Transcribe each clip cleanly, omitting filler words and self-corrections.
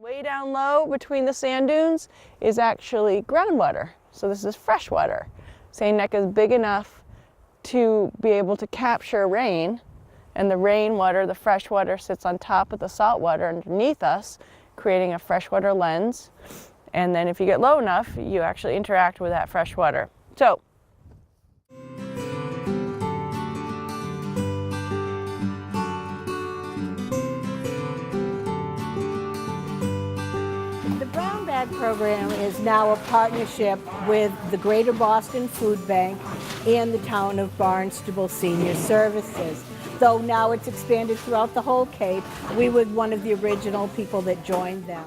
Way down low between the sand dunes is actually groundwater. So this is fresh water. Sand Neck is big enough to be able to capture rain, and the rainwater, the fresh water, sits on top of the salt water underneath us, creating a freshwater lens. And then if you get low enough, you actually interact with that fresh water. So, the Brown Bag Program is now a partnership with the Greater Boston Food Bank and the town of Barnstable Senior Services. Though now it's expanded throughout the whole Cape, we were one of the original people that joined them.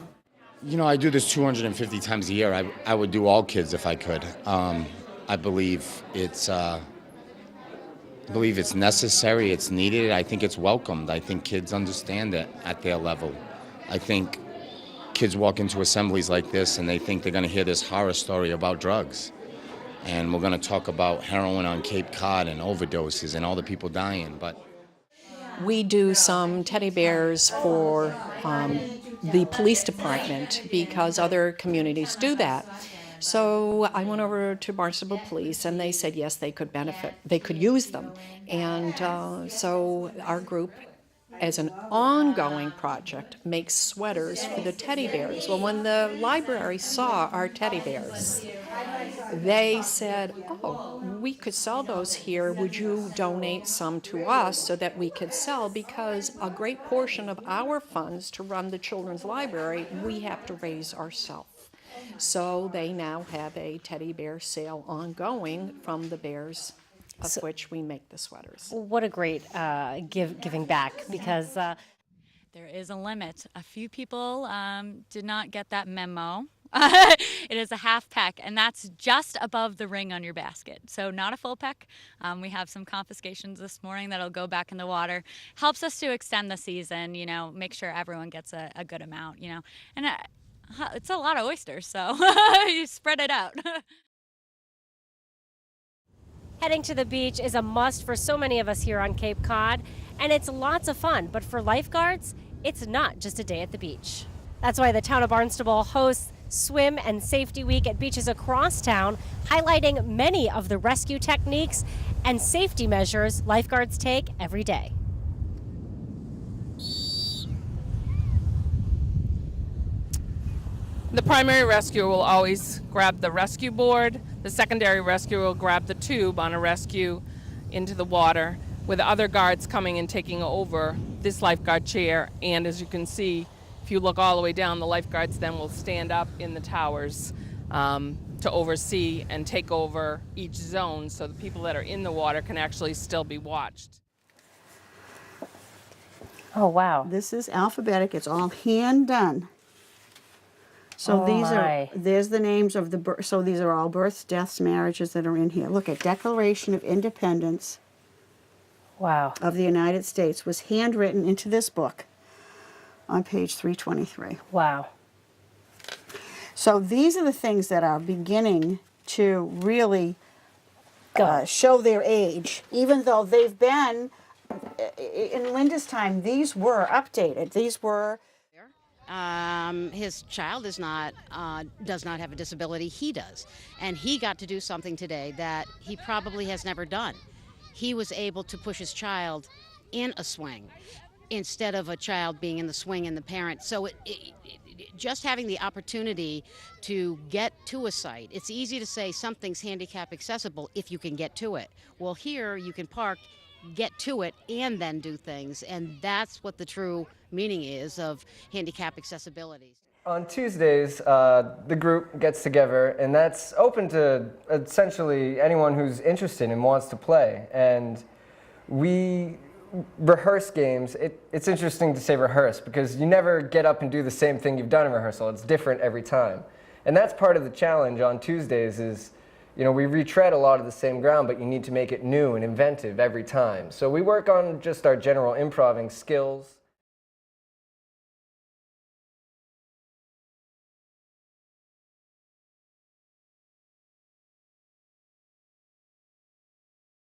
You know, I do this 250 times a year. I would do all kids if I could. I believe it's necessary, it's needed, I think it's welcomed. I think kids understand it at their level. I think kids walk into assemblies like this and they think they're going to hear this horror story about drugs. And we're going to talk about heroin on Cape Cod and overdoses and all the people dying. But we do some teddy bears for the police department because other communities do that. So I went over to Barnstable Police and they said yes, they could benefit, they could use them. And so our group, as an ongoing project, makes sweaters for the teddy bears. Well, when the library saw our teddy bears, they said, oh, we could sell those here. Would you donate some to us so that we could sell? Because a great portion of our funds to run the children's library, we have to raise ourselves. So they now have a teddy bear sale ongoing from the bears, of which we make the sweaters. What a great giving back, because there is a limit. A few people did not get that memo. It is a half peck, and that's just above the ring on your basket. So not a full peck. We have some confiscations this morning that'll go back in the water. Helps us to extend the season, you know, make sure everyone gets a good amount, you know. And it's a lot of oysters, so you spread it out. heading to the beach is a must for so many of us here on Cape Cod, and it's lots of fun. But for lifeguards, it's not just a day at the beach. That's why the town of Barnstable hosts Swim and Safety Week at beaches across town, highlighting many of the rescue techniques and safety measures lifeguards take every day. The primary rescuer will always grab the rescue board. The secondary rescuer will grab the tube on a rescue into the water, with other guards coming and taking over this lifeguard chair. And as you can see, if you look all the way down, the lifeguards then will stand up in the towers to oversee and take over each zone, so the people that are in the water can actually still be watched. Oh, wow. This is alphabetic. It's all hand done. So there's the names of the, so these are all births, deaths, marriages that are in here. Look at Declaration of Independence. Wow. Of the United States was handwritten into this book on page 323. Wow. So these are the things that are beginning to really show their age, even though they've been, in Linda's time, these were updated. These were... His child is not, does not have a disability. He does. And he got to do something today that he probably has never done. He was able to push his child in a swing instead of a child being in the swing and the parent. So just having the opportunity to get to a site, it's easy to say something's handicap accessible if you can get to it. Well, here you can park, get to it, and then do things, and that's what the true meaning is of handicap accessibility. On Tuesdays, the group gets together, and that's open to essentially anyone who's interested and wants to play. And we rehearse games. It's interesting to say rehearse because you never get up and do the same thing you've done in rehearsal. It's different every time. And that's part of the challenge on Tuesdays is, you know, we retread a lot of the same ground, but you need to make it new and inventive every time. So we work on just our general improvising skills.